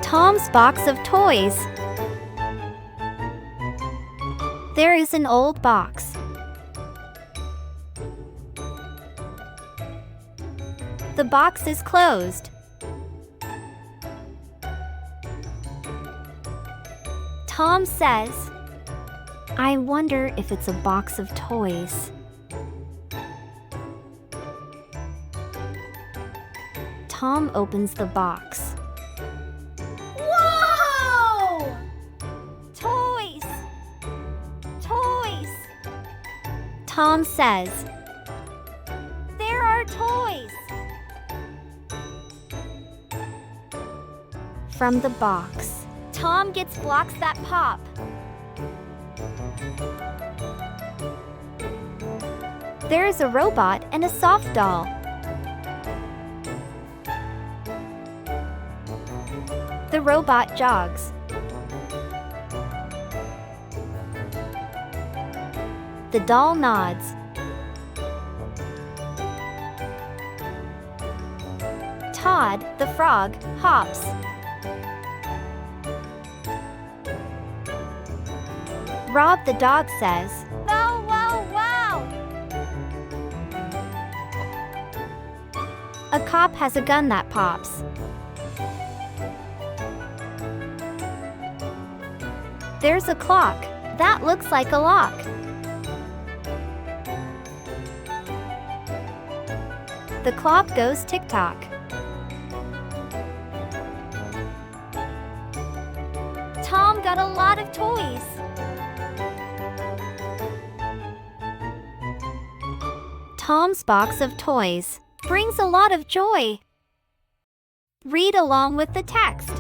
Tom's box of toys. There is an old box. The box is closed. Tom says, "I wonder if it's a box of toys." Tom opens the box. Whoa! Toys! Toys! Tom says, "There are toys!" From the box, Tom gets blocks that pop. There is a robot and a soft doll. The robot jogs. The doll nods. Todd, the frog, hops. Rob, the dog, says, "Wow, wow, wow!" A cop has a gun that pops. There's a clock that looks like a lock. The clock goes tick-tock. Tom got a lot of toys. Tom's box of toys brings a lot of joy. Read along with the text.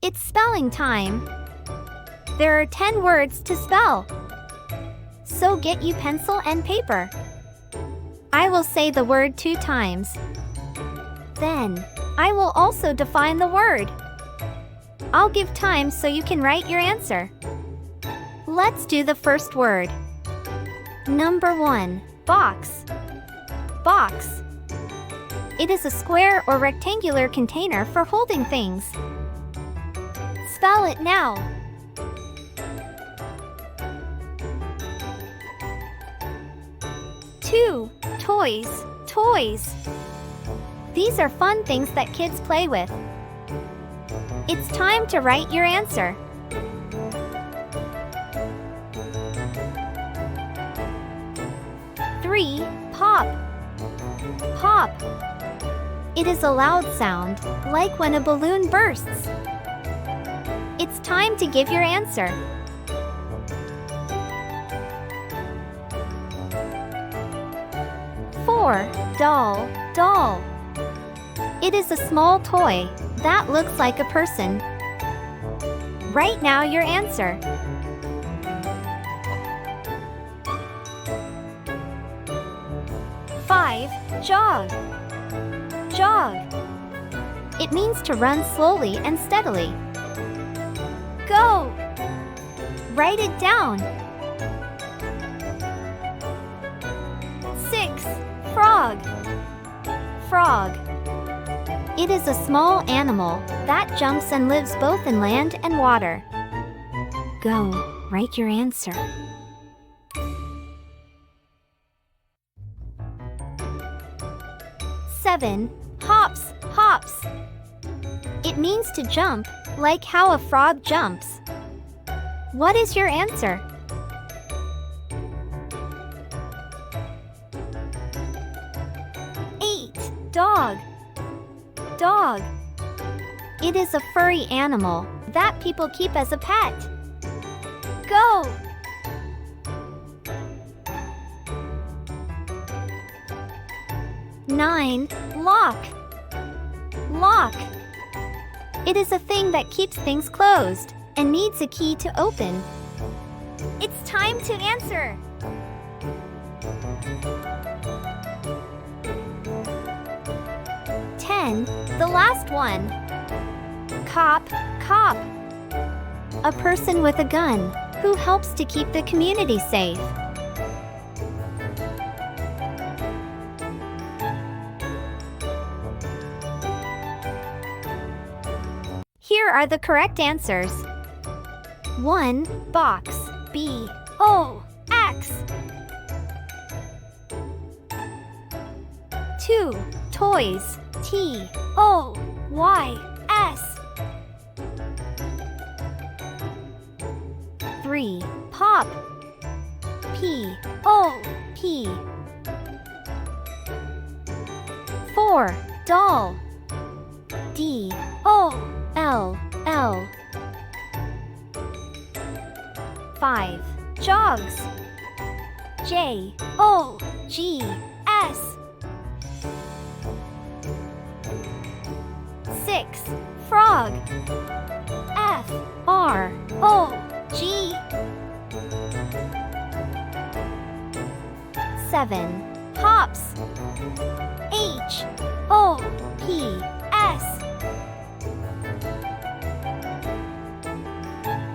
It's spelling time. There are 10 words to spell. So get you pencil and paper. I will say the word 2 times. Then, I will also define the word. I'll give time so you can write your answer. Let's do the first word. Number 1, box. Box. It is a square or rectangular container for holding things. Spell it now. 2, toys, toys. These are fun things that kids play with. It's time to write your answer. 3, pop. Pop. It is a loud sound, like when a balloon bursts. It's time to give your answer. Four, doll, doll. It is a small toy that looks like a person. Write now your answer. 5, jog, jog. It means to run slowly and steadily. Go! Write it down. 6, frog, frog. It is a small animal that jumps and lives both in land and water. Go, write your answer. 7, hops, hops. It means to jump, like how a frog jumps. What is your answer? 8, dog, dog. It is a furry animal that people keep as a pet. Go! 9, lock, lock. It is a thing that keeps things closed and needs a key to open. It's time to answer. 10, the last one. Cop, cop. A person with a gun who helps to keep the community safe. Here are the correct answers. 1, box, B-O-X. 2, toys, T-O-Y-S. 3, pop, P-O-P. 4, doll, D-O-L-L. 5, jogs, J-O-G-S. 6, frog, F-R-O-G. 7, hops, H-O-P-S.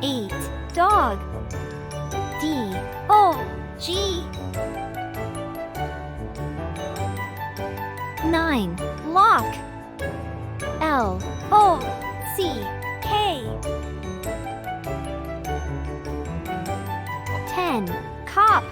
8, dog, D-O-G. 9, lock, L-O-C-K. 10, cop,